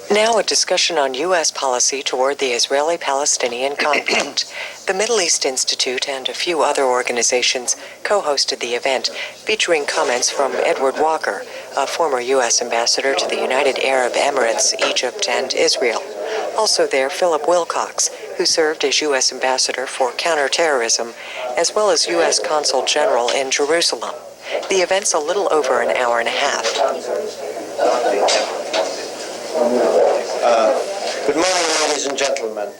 Now a discussion on U.S. policy toward the Israeli-Palestinian conflict. The Middle East Institute and a few other organizations co-hosted the event, featuring comments from Edward Walker, a former U.S. ambassador to the United Arab Emirates, Egypt, and Israel. Also there, Philip Wilcox, who served as U.S. ambassador for counterterrorism, as well as U.S. Consul General in Jerusalem. The event's a little over an hour and a half. Good morning, ladies and gentlemen.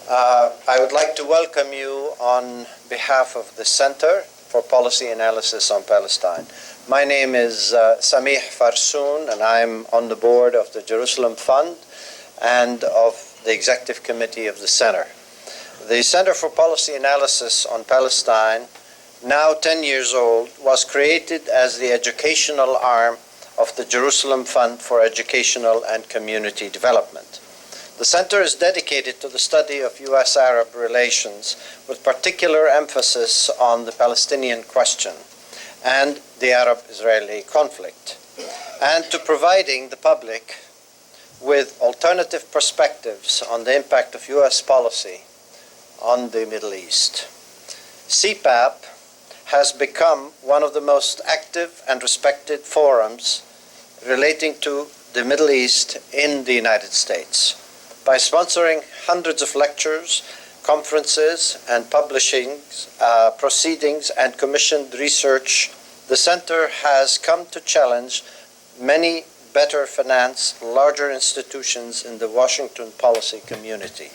I would like to welcome you on behalf of the Center for Policy Analysis on Palestine. My name is Samih Farsoon, and I'm on the board of the Jerusalem Fund and of the Executive Committee of the Center. The Center for Policy Analysis on Palestine, now 10 years old, was created as the educational arm of the Jerusalem Fund for Educational and Community Development. The center is dedicated to the study of U.S.-Arab relations, with particular emphasis on the Palestinian question and the Arab-Israeli conflict, and to providing the public with alternative perspectives on the impact of U.S. policy on the Middle East. CPAP has become one of the most active and respected forums relating to the Middle East in the United States, by sponsoring hundreds of lectures, conferences, and publishing proceedings and commissioned research. The Center has come to challenge many better financed, larger institutions in the Washington policy community.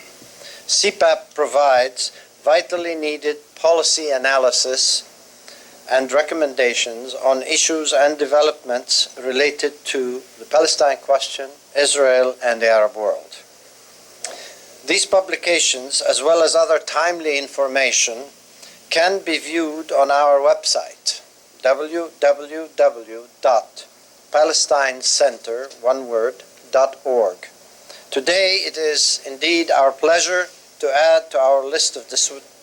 CPAP provides vitally needed policy analysis and recommendations on issues and developments related to the Palestine question, Israel, and the Arab world. These publications, as well as other timely information, can be viewed on our website, www.palestinecenter.org. Today, it is indeed our pleasure to add to our list of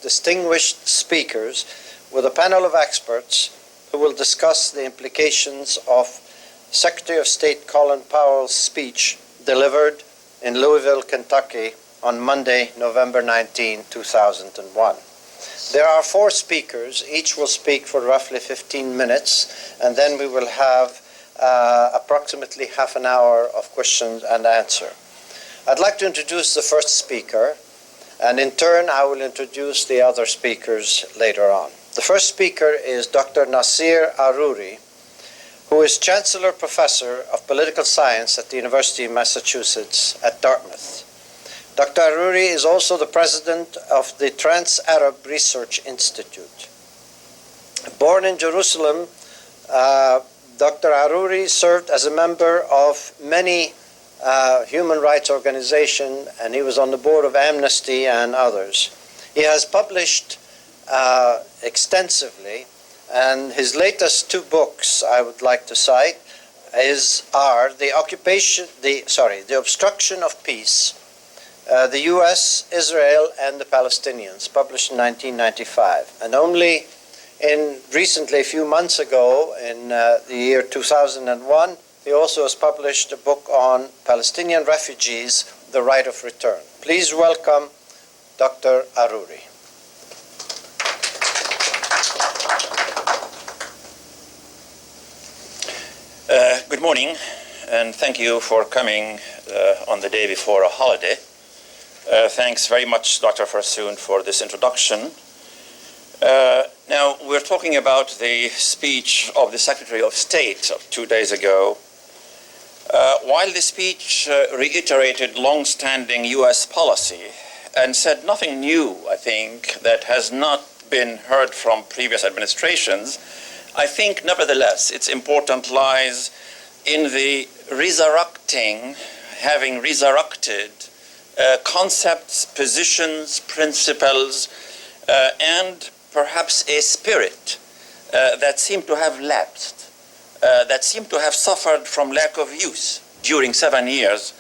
distinguished speakers with a panel of experts who will discuss the implications of Secretary of State Colin Powell's speech delivered in Louisville, Kentucky on Monday, November 19, 2001. There are 4 speakers. Each will speak for roughly 15 minutes, and then we will have approximately half an hour of questions and answer. I'd like to introduce the first speaker, and in turn I will introduce the other speakers later on. The first speaker is Dr. Naseer Aruri, who is Chancellor Professor of Political Science at the University of Massachusetts at Dartmouth. Dr. Aruri is also the president of the Trans-Arab Research Institute. Born in Jerusalem, Dr. Aruri served as a member of many human rights organizations, and he was on the board of Amnesty and others. He has published extensively, and his latest 2 books I would like to cite are The Obstruction of Peace, the U.S., Israel, and the Palestinians, published in 1995. And only recently, a few months ago, in the year 2001, he also has published a book on Palestinian refugees, The Right of Return. Please welcome Dr. Aruri. Good morning, and thank you for coming on the day before a holiday. Thanks very much, Dr. Farsoon, for this introduction. Now, we're talking about the speech of the Secretary of State of 2 days ago. While the speech reiterated long-standing U.S. policy and said nothing new, I think, that has not been heard from previous administrations, I think, nevertheless, its importance lies in the having resurrected concepts, positions, principles, and perhaps a spirit that seemed to have lapsed, that seemed to have suffered from lack of use during 7 years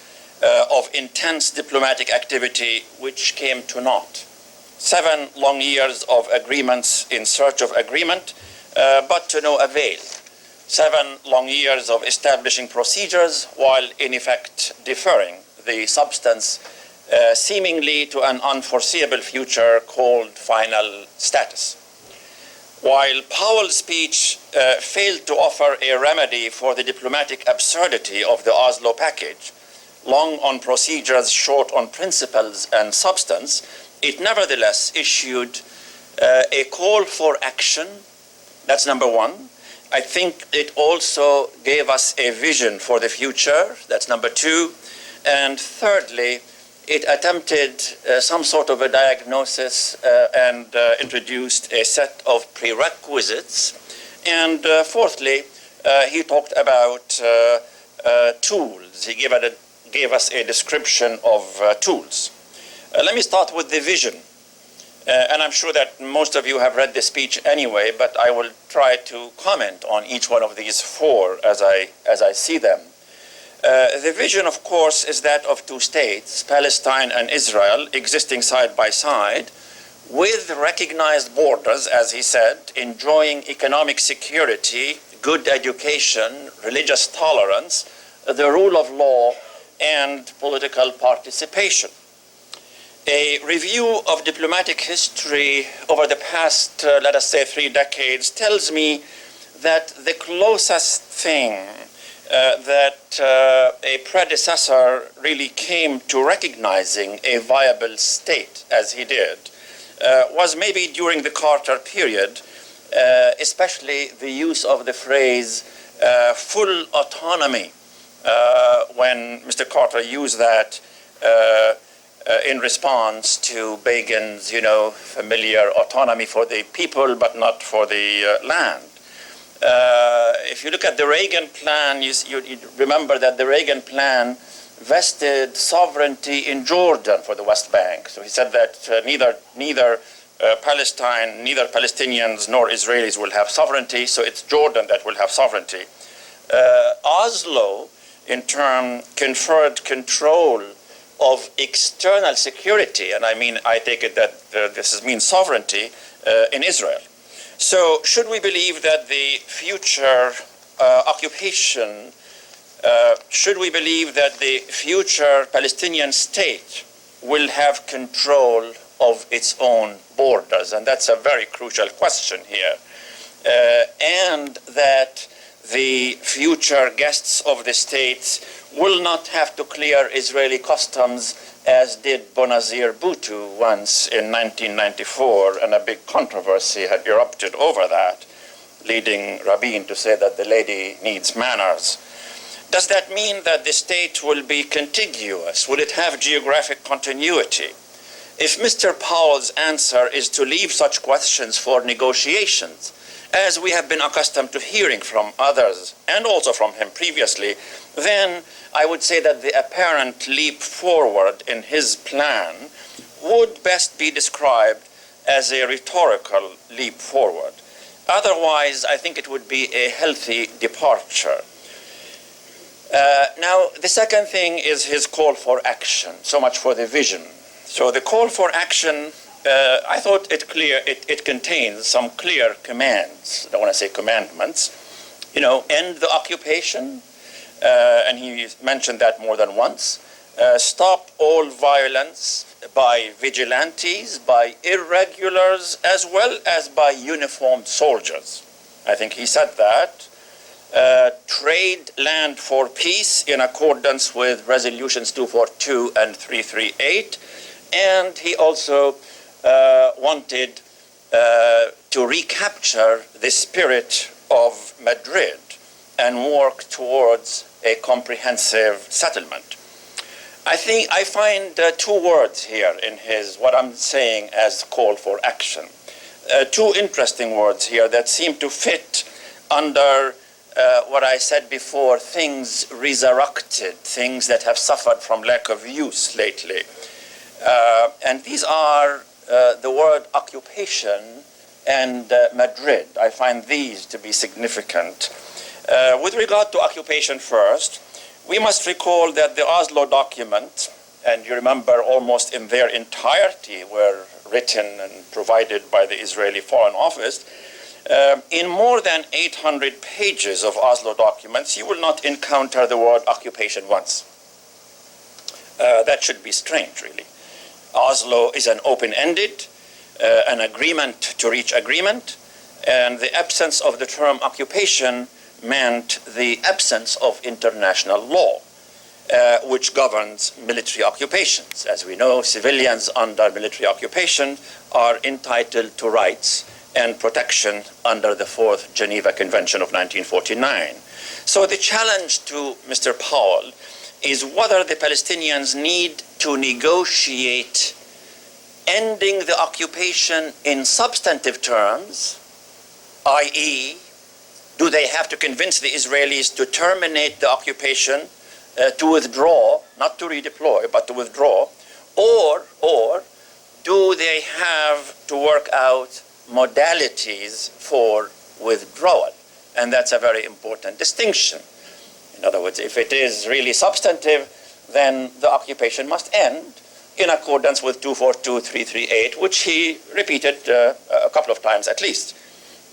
of intense diplomatic activity which came to naught. 7 long years of agreements in search of agreement, but to no avail. 7 long years of establishing procedures while in effect deferring the substance seemingly to an unforeseeable future called final status. While Powell's speech failed to offer a remedy for the diplomatic absurdity of the Oslo package, long on procedures, short on principles and substance, it nevertheless issued a call for action. That's number one. I think it also gave us a vision for the future. That's number two. And thirdly, it attempted some sort of a diagnosis and introduced a set of prerequisites. And fourthly, he talked about tools. He gave us a description of tools. Let me start with the vision. And I'm sure that most of you have read the speech anyway, but I will try to comment on each one of these four as I see them. The vision, of course, is that of two states, Palestine and Israel, existing side by side, with recognized borders, as he said, enjoying economic security, good education, religious tolerance, the rule of law, and political participation. A review of diplomatic history over the past, let us say, 3 decades tells me that the closest thing that a predecessor really came to recognizing a viable state, as he did, was maybe during the Carter period, especially the use of the phrase full autonomy, when Mr. Carter used that in response to Begin's, familiar autonomy for the people, but not for the land. If you look at the Reagan plan, you remember that the Reagan plan vested sovereignty in Jordan for the West Bank. So he said that neither Palestine, neither Palestinians nor Israelis will have sovereignty, so it's Jordan that will have sovereignty. Oslo, in turn, conferred control of external security, and I take it that this means sovereignty in Israel. So should we believe that the future occupation, should we believe that the future Palestinian state will have control of its own borders? And that's a very crucial question here. And that the future guests of the states will not have to clear Israeli customs as did Benazir Bhutto once in 1994, and a big controversy had erupted over that, leading Rabin to say that the lady needs manners. Does that mean that the state will be contiguous? Will it have geographic continuity? If Mr. Powell's answer is to leave such questions for negotiations, as we have been accustomed to hearing from others and also from him previously, then I would say that the apparent leap forward in his plan would best be described as a rhetorical leap forward. Otherwise, I think it would be a healthy departure. Now, the second thing is his call for action. So much for the vision. So the call for action, I thought it contains some clear commands. I don't want to say commandments. End the occupation, and he mentioned that more than once. Stop all violence by vigilantes, by irregulars, as well as by uniformed soldiers. I think he said that. Trade land for peace in accordance with resolutions 242 and 338. And he also wanted to recapture the spirit of Madrid and work towards a comprehensive settlement. I find 2 words here in what I'm saying as call for action. 2 interesting words here that seem to fit under what I said before, things resurrected, things that have suffered from lack of use lately. And these are the word occupation and Madrid. I find these to be significant. With regard to occupation first, we must recall that the Oslo document, and you remember almost in their entirety were written and provided by the Israeli Foreign Office, In more than 800 pages of Oslo documents, you will not encounter the word occupation once. That should be strange, really. Oslo is an open-ended, an agreement to reach agreement, and the absence of the term occupation meant the absence of international law, which governs military occupations. As we know, civilians under military occupation are entitled to rights and protection under the Fourth Geneva Convention of 1949. So the challenge to Mr. Powell is whether the Palestinians need to negotiate ending the occupation in substantive terms, i.e., do they have to convince the Israelis to terminate the occupation, to withdraw, not to redeploy, but to withdraw, or do they have to work out modalities for withdrawal? And that's a very important distinction. In other words, if it is really substantive, then the occupation must end in accordance with 242.338, which he repeated a couple of times at least.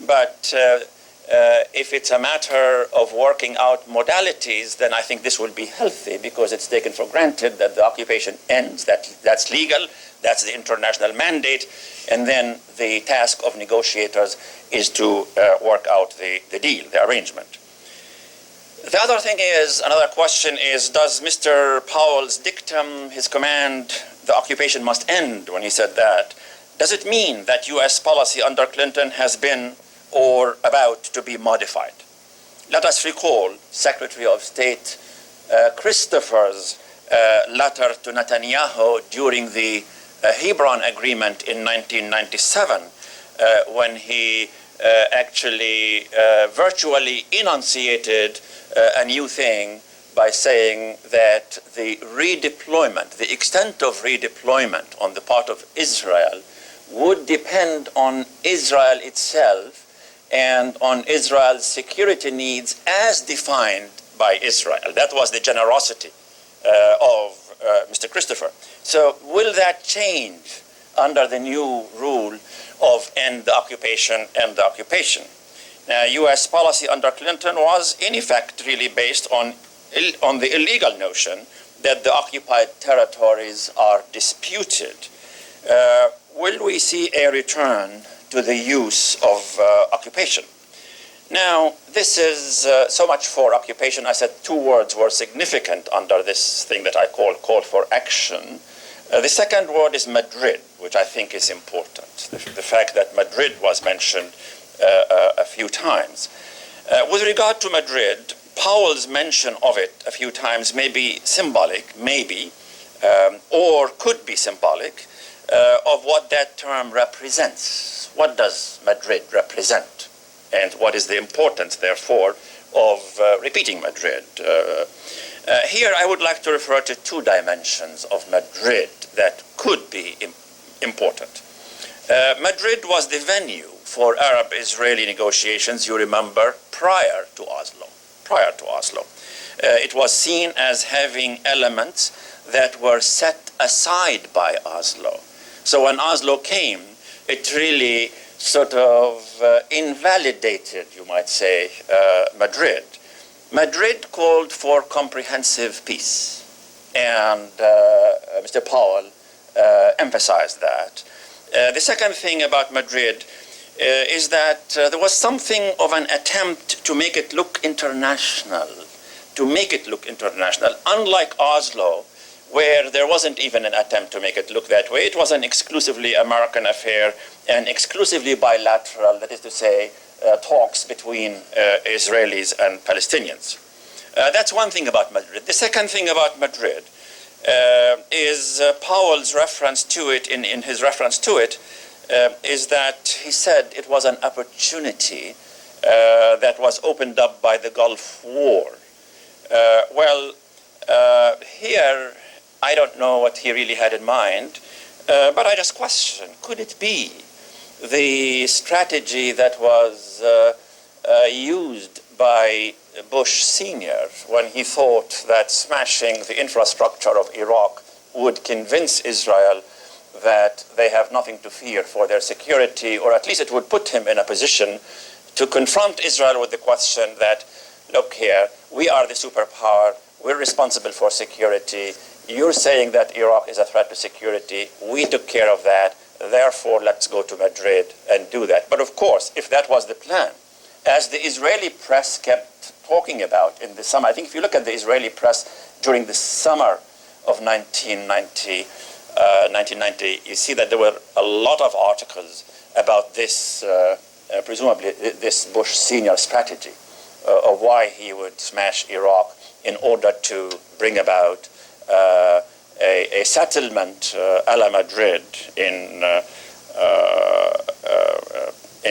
But if it's a matter of working out modalities, then I think this will be healthy because it's taken for granted that the occupation ends, that's legal, that's the international mandate, and then the task of negotiators is to work out the deal, the arrangement. The other thing is, another question is, does Mr. Powell's dictum, his command, the occupation must end, when he said that, does it mean that U.S. policy under Clinton has been or about to be modified? Let us recall Secretary of State Christopher's letter to Netanyahu during the Hebron Agreement in 1997, when he actually virtually enunciated a new thing by saying that the redeployment, the extent of redeployment on the part of Israel would depend on Israel itself and on Israel's security needs as defined by Israel. That was the generosity of Mr. Christopher. So will that change under the new rule of end the occupation, end the occupation? Now, U.S. policy under Clinton was, in effect, really based on the illegal notion that the occupied territories are disputed. Will we see a return to the use of occupation? Now, this is so much for occupation. I said two words were significant under this thing that I call for action. The second word is Madrid, which I think is important. The fact that Madrid was mentioned a few times. With regard to Madrid, Powell's mention of it a few times may be symbolic, or could be symbolic, of what that term represents. What does Madrid represent? And what is the importance, therefore, of repeating Madrid? Here I would like to refer to two dimensions of Madrid that could be important. Madrid was the venue for Arab-Israeli negotiations, you remember, prior to Oslo. It was seen as having elements that were set aside by Oslo. So when Oslo came, it really sort of invalidated, you might say, Madrid. Madrid called for comprehensive peace, and Mr. Powell emphasized that. The second thing about Madrid is that there was something of an attempt to make it look international, unlike Oslo, where there wasn't even an attempt to make it look that way. It was an exclusively American affair and exclusively bilateral, that is to say, talks between Israelis and Palestinians. That's one thing about Madrid. The second thing about Madrid is Powell's reference to it, in his reference to it, is that he said it was an opportunity that was opened up by the Gulf War. Here, I don't know what he really had in mind, but I just question, could it be the strategy that was used by Bush Sr. when he thought that smashing the infrastructure of Iraq would convince Israel that they have nothing to fear for their security, or at least it would put him in a position to confront Israel with the question that, look here, we are the superpower, we're responsible for security, you're saying that Iraq is a threat to security, we took care of that, therefore let's go to Madrid and do that. But of course, if that was the plan, as the Israeli press kept talking about in the summer, I think if you look at the Israeli press during the summer of 1990, you see that there were a lot of articles about this, presumably this Bush senior strategy of why he would smash Iraq in order to bring about a settlement a la Madrid in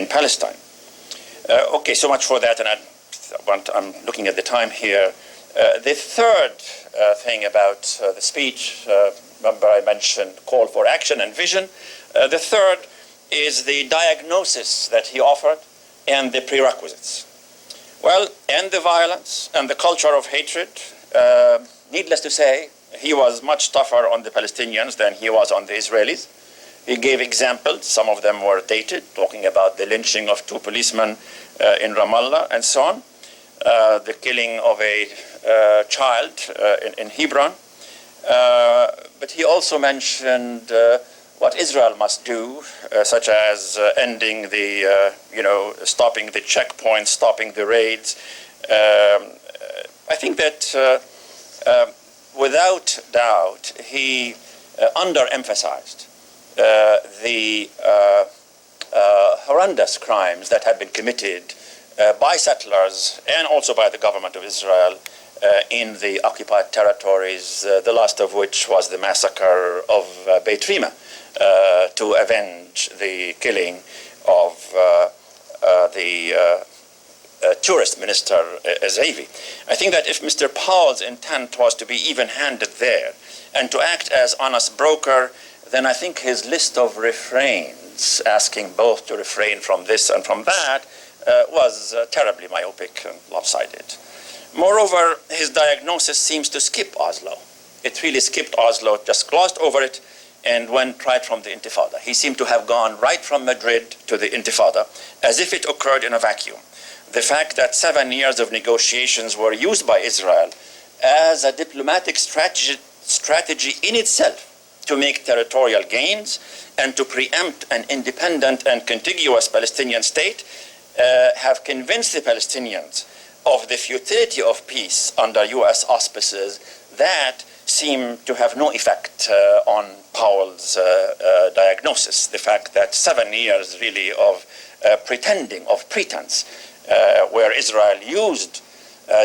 Palestine. Okay, so much for that, and I'm looking at the time here. The third thing about the speech, remember I mentioned call for action and vision. The third is the diagnosis that he offered and the prerequisites. Well, end the violence and the culture of hatred. Needless to say, he was much tougher on the Palestinians than he was on the Israelis. He gave examples, some of them were dated, talking about the lynching of 2 policemen in Ramallah and so on, the killing of a child in Hebron. But he also mentioned what Israel must do, such as ending the, stopping the checkpoints, stopping the raids. I think that without doubt, he underemphasized the horrendous crimes that had been committed by settlers and also by the government of Israel in the occupied territories, the last of which was the massacre of Beit Rima to avenge the killing of the tourist minister Zavi. I think that if Mr. Powell's intent was to be even-handed there and to act as honest broker, then I think his list of refrains, asking both to refrain from this and from that, was terribly myopic and lopsided. Moreover, his diagnosis seems to skip Oslo. It really skipped Oslo, just glossed over it, and went right from the Intifada. He seemed to have gone right from Madrid to the Intifada, as if it occurred in a vacuum. The fact that 7 years of negotiations were used by Israel as a diplomatic strategy in itself to make territorial gains and to preempt an independent and contiguous Palestinian state have convinced the Palestinians of the futility of peace under U.S. auspices that seem to have no effect on Powell's diagnosis. The fact that 7 years really of pretense, where Israel used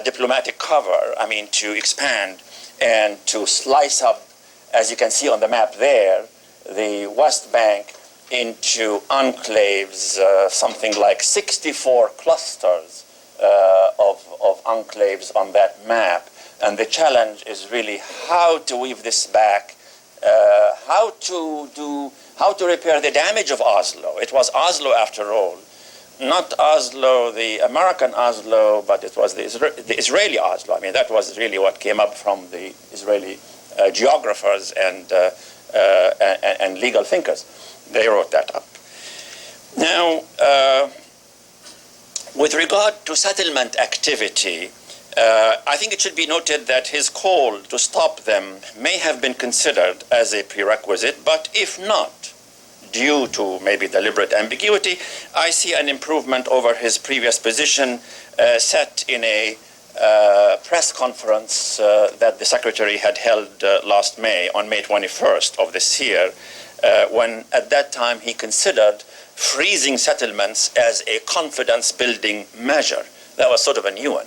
diplomatic cover, to expand and to slice up, as you can see on the map there, the West Bank into enclaves, something like 64 clusters of enclaves on that map. And the challenge is really how to weave this back, how to repair the damage of Oslo. It was Oslo, after all, not Oslo, the American Oslo, but it was the Israeli Oslo. That was really what came up from the Israeli geographers and legal thinkers. They wrote that up. Now, with regard to settlement activity, I think it should be noted that his call to stop them may have been considered as a prerequisite, but if not, due to maybe deliberate ambiguity, I see an improvement over his previous position set in a press conference that the Secretary had held last May, on May 21st of this year, when at that time he considered freezing settlements as a confidence-building measure. That was sort of a new one.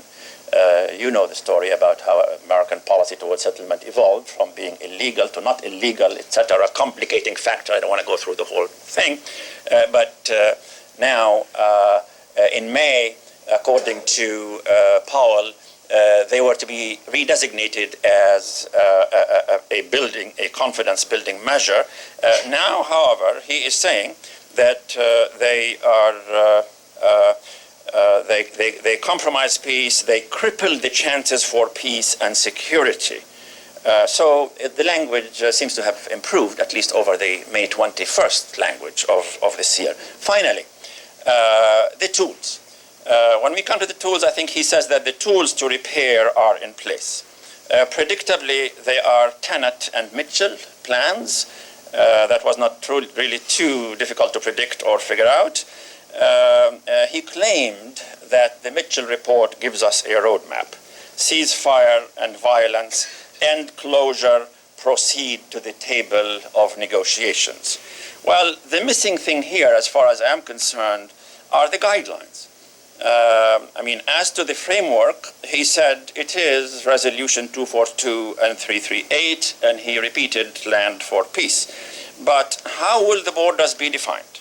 You know the story about how American policy towards settlement evolved from being illegal to not illegal, etc., a complicating factor. I don't want to go through the whole thing. But now, in May, according to Powell, they were to be redesignated as a confidence-building measure. Now, however, he is saying that they are they compromise peace, they cripple the chances for peace and security. So the language seems to have improved, at least over the May 21st language of this year. Finally, the tools. When we come to the tools, I think he says that the tools to repair are in place. Predictably, they are Tenet and Mitchell plans. That was not really too difficult to predict or figure out. He claimed that the Mitchell report gives us a roadmap. Ceasefire and violence, end closure, proceed to the table of negotiations. Well, the missing thing here, as far as I am concerned, are the guidelines. As to the framework, he said it is Resolution 242 and 338, and he repeated land for peace. But how will the borders be defined?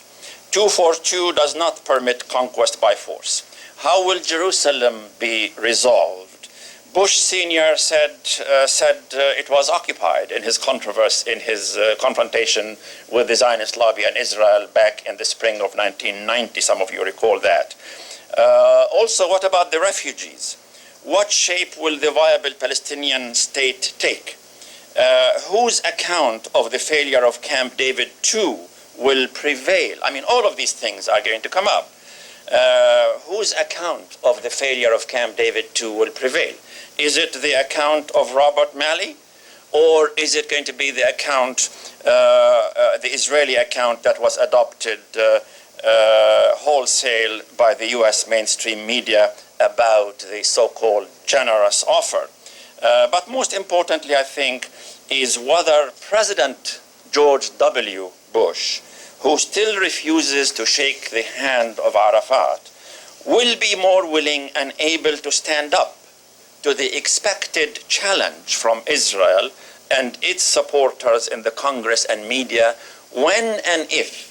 242 does not permit conquest by force. How will Jerusalem be resolved? Bush Sr. said it was occupied in his confrontation with the Zionist lobby and Israel back in the spring of 1990. Some of you recall that. Also, what about the refugees? What shape will the viable Palestinian state take? Whose account of the failure of Camp David II will prevail? All of these things are going to come up. Whose account of the failure of Camp David II will prevail? Is it the account of Robert Malley, or is it going to be the account, the Israeli account that was adopted wholesale by the U.S. mainstream media about the so-called generous offer? But most importantly, I think, is whether President George W. Bush, who still refuses to shake the hand of Arafat, will be more willing and able to stand up to the expected challenge from Israel and its supporters in the Congress and media when and if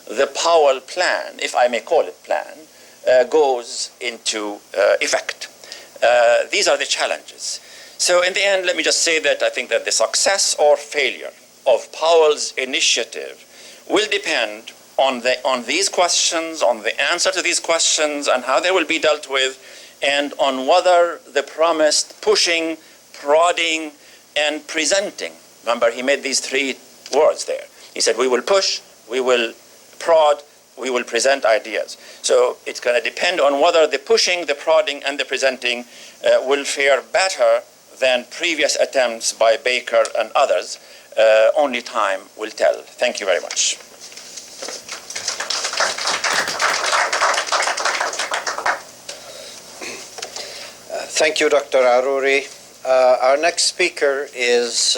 the Powell plan, if I may call it plan, goes into effect. These are the challenges. So in the end, let me just say that I think that the success or failure of Powell's initiative will depend on these questions, on the answer to these questions, and how they will be dealt with, and on whether the promised pushing, prodding, and presenting. Remember, he made these three words there. He said, we will push, we will prod, we will present ideas. So it's going to depend on whether the pushing, the prodding, and the presenting will fare better than previous attempts by Baker and others. Only time will tell. Thank you very much. Thank you, Dr. Aruri. Our next speaker is